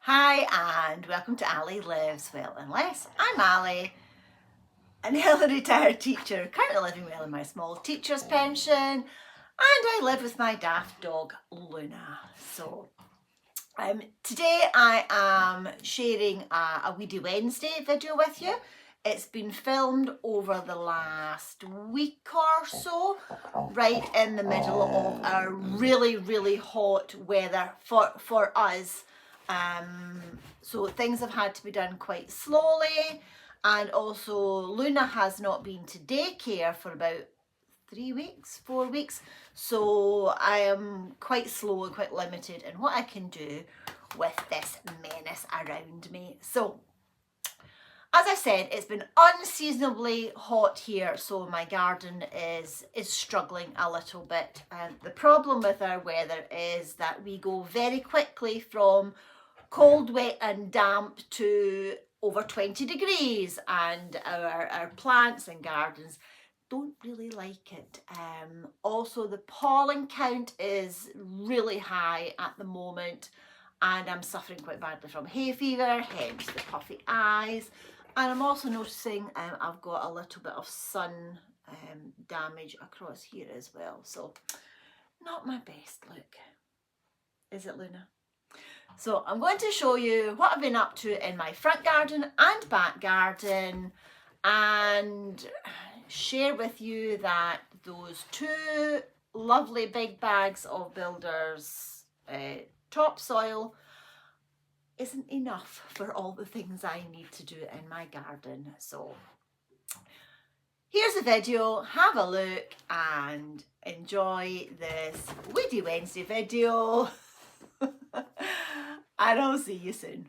Hi and welcome to Ali Lives Well and Less. I'm Ali, an early retired teacher, currently living well in my small teacher's pension, and I live with my daft dog Luna. So today I am sharing a Weedy Wednesday video with you. It's been filmed over the last week or so, right in the middle of a really hot weather for us. So things have had to be done quite slowly, and also Luna has not been to daycare for about 4 weeks, so I am quite slow and quite limited in what I can do with this menace around me. So as I said, it's been unseasonably hot here, so my garden is struggling a little bit. The problem with our weather is that we go very quickly from cold, wet and damp to over 20 degrees, and our plants and gardens don't really like it. Also, the pollen count is really high at the moment, and I'm suffering quite badly from hay fever, hence the puffy eyes. And I'm also noticing I've got a little bit of sun damage across here as well. So not my best look. Is it, Luna? So I'm going to show you what I've been up to in my front garden and back garden, and share with you that those 2 lovely big bags of Builders topsoil isn't enough for all the things I need to do in my garden. So here's the video, have a look and enjoy this Weedy Wednesday video. And I'll see you soon.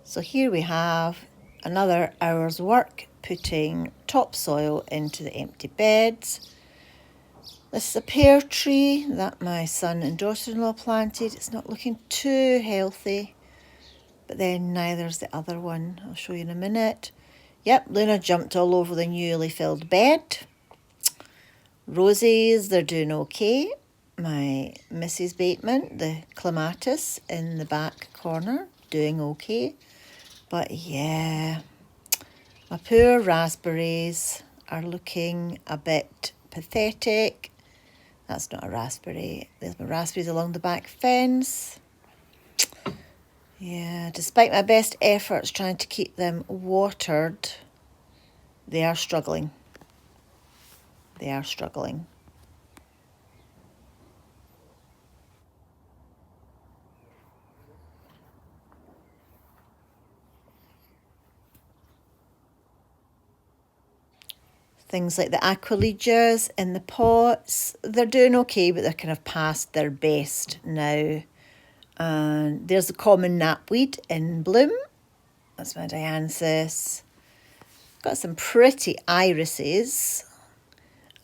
So here we have another hour's work putting topsoil into the empty beds. This is a pear tree that my son and daughter-in-law planted. It's not looking too healthy, but then neither's the other one. I'll show you in a minute. Yep, Luna jumped all over the newly filled bed. Roses, they're doing okay. My Mrs. Bateman, the clematis in the back corner, doing okay. But yeah, my poor raspberries are looking a bit pathetic. That's not a raspberry. There's my raspberries along the back fence. Yeah, despite my best efforts trying to keep them watered, they are struggling. They are struggling. Things like the aquiledias in the pots, they're doing okay, but they're kind of past their best now. And there's the common knapweed in bloom. That's my dianthus. Got some pretty irises.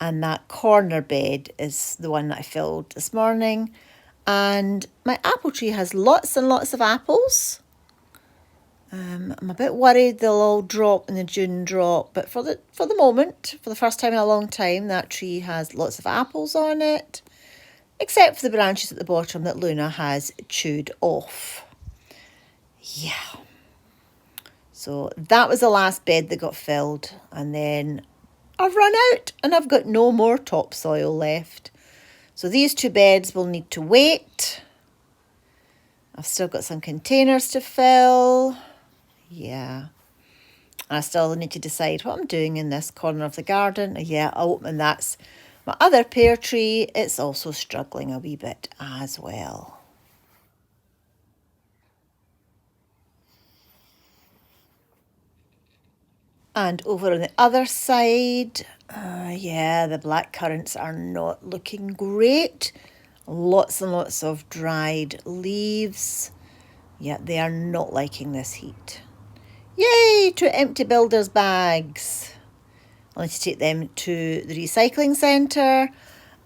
And that corner bed is the one that I filled this morning. And my apple tree has lots and lots of apples. I'm a bit worried they'll all drop in the June drop, but for the moment, for the first time in a long time, that tree has lots of apples on it, except for the branches at the bottom that Luna has chewed off. Yeah. So that was the last bed that got filled, and then I've run out and I've got no more topsoil left. So these 2 beds will need to wait. I've still got some containers to fill. Yeah. I still need to decide what I'm doing in this corner of the garden. Yeah, and that's my other pear tree. It's also struggling a wee bit as well. And over on the other side, yeah, the black currants are not looking great. Lots and lots of dried leaves. Yeah, they are not liking this heat. Yay, 2 empty Builders bags. I'll need to take them to the recycling centre.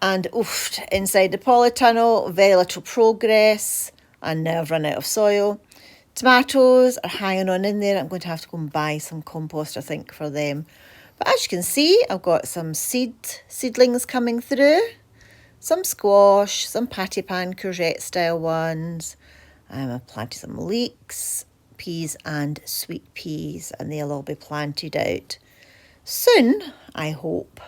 And oof, inside the polytunnel, very little progress. And now I've run out of soil. Tomatoes are hanging on in there. I'm going to have to go and buy some compost, I think, for them. But as you can see, I've got some seedlings coming through. some squash, some patty pan courgette style ones. I've planted some leeks, peas and sweet peas, and they'll all be planted out soon, I hope.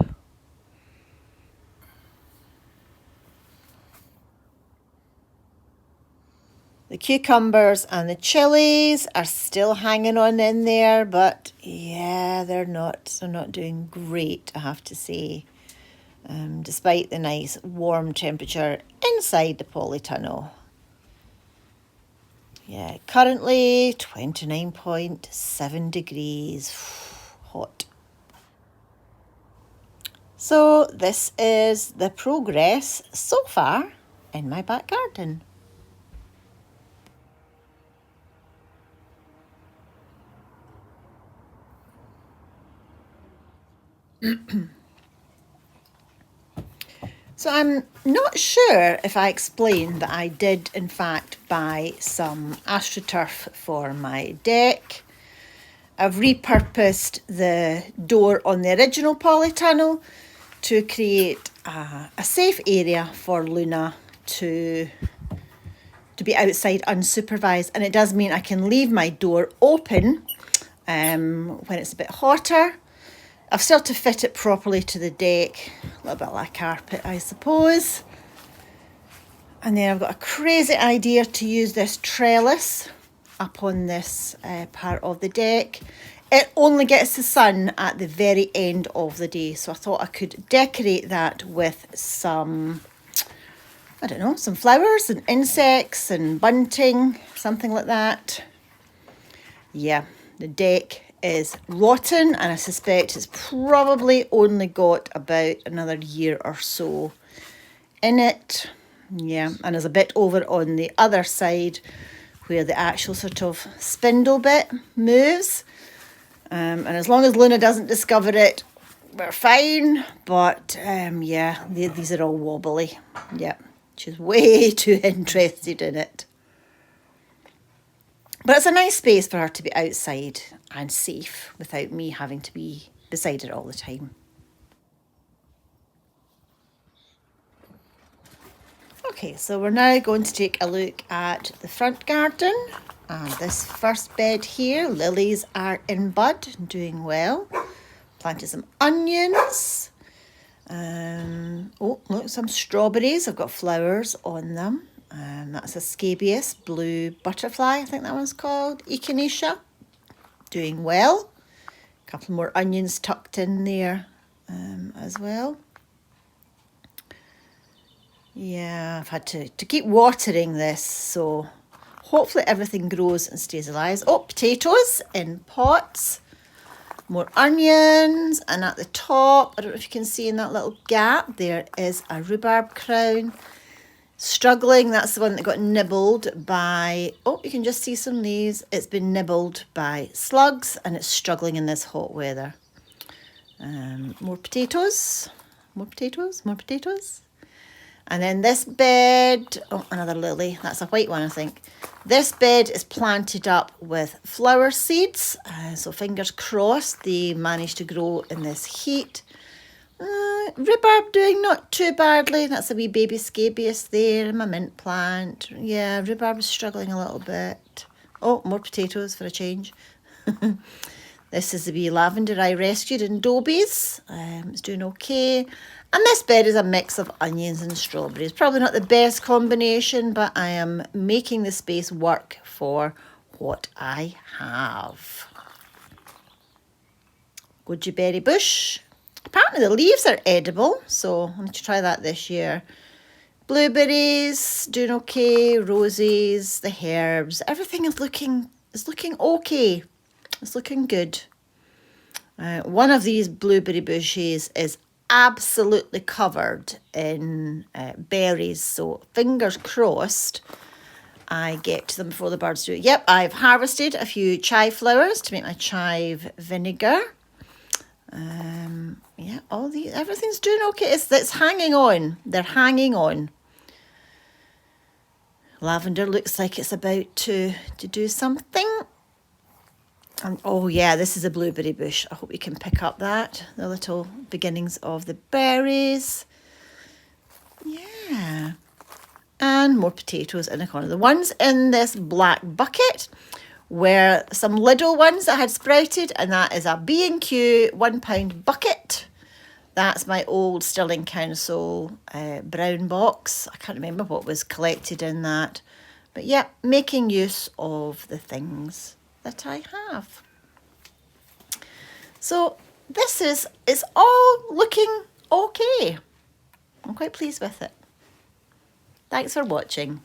The cucumbers and the chilies are still hanging on in there, but yeah, they're not doing great, I have to say, despite the nice warm temperature inside the polytunnel. Yeah, currently 29.7 degrees, hot. So this is the progress so far in my back garden. So I'm not sure if I explained that I did in fact buy some AstroTurf for my deck. I've repurposed the door on the original polytunnel to create a safe area for Luna to be outside unsupervised, and it does mean I can leave my door open when it's a bit hotter. I've still to fit it properly to the deck, a little bit like carpet, I suppose. And then I've got a crazy idea to use this trellis up on this part of the deck. It only gets the sun at the very end of the day, so I thought I could decorate that with some, I don't know, some flowers and insects and bunting, something like that. Yeah, the deck is rotten, and I suspect it's probably only got about another year or so in it. Yeah, and there's a bit over on the other side where the actual sort of spindle bit moves. And as long as Luna doesn't discover it, we're fine. But yeah, these are all wobbly. Yeah, she's way too interested in it. But it's a nice space for her to be outside and safe without me having to be beside her all the time. Okay, so we're now going to take a look at the front garden. And this first bed here, lilies are in bud, doing well. Planted some onions. Oh, look, some strawberries. I've got flowers on them. That's a scabious blue butterfly, I think that one's called. Echinacea, doing well. A couple more onions tucked in there as well. Yeah, I've had to keep watering this, so hopefully everything grows and stays alive. Oh, potatoes in pots. More onions, and at the top, I don't know if you can see in that little gap, there is a rhubarb crown. Struggling, that's the one that got nibbled by, oh, you can just see some leaves. It's been nibbled by slugs, and it's struggling in this hot weather. More potatoes, more potatoes, more potatoes. And then this bed, oh, another lily. That's a white one, I think. This bed is planted up with flower seeds. So fingers crossed they manage to grow in this heat. Rhubarb doing not too badly. That's a wee baby scabious there. My mint plant. Yeah, rhubarb is struggling a little bit. Oh, more potatoes for a change. This is the wee lavender I rescued in Dobies. It's doing okay. And this bed is a mix of onions and strawberries. Probably not the best combination, but I am making the space work for what I have. Goji berry bush. Apparently the leaves are edible, so I need to try that this year. Blueberries, doing okay. Roses, the herbs, everything is looking okay. It's looking good. One of these blueberry bushes is absolutely covered in berries, so fingers crossed I get to them before the birds do it. Yep, I've harvested a few chive flowers to make my chive vinegar. Yeah, everything's doing okay. It's hanging on. They're hanging on. Lavender looks like it's about to do something. And oh yeah, this is a blueberry bush. I hope you can pick up that. The little beginnings of the berries. Yeah. And more potatoes in the corner. The ones in this black bucket were some little ones that had sprouted, and that is a B&Q £1 bucket. That's my old Stirling Council brown box. I can't remember what was collected in that. But yeah, making use of the things that I have. So it's all looking okay. I'm quite pleased with it. Thanks for watching.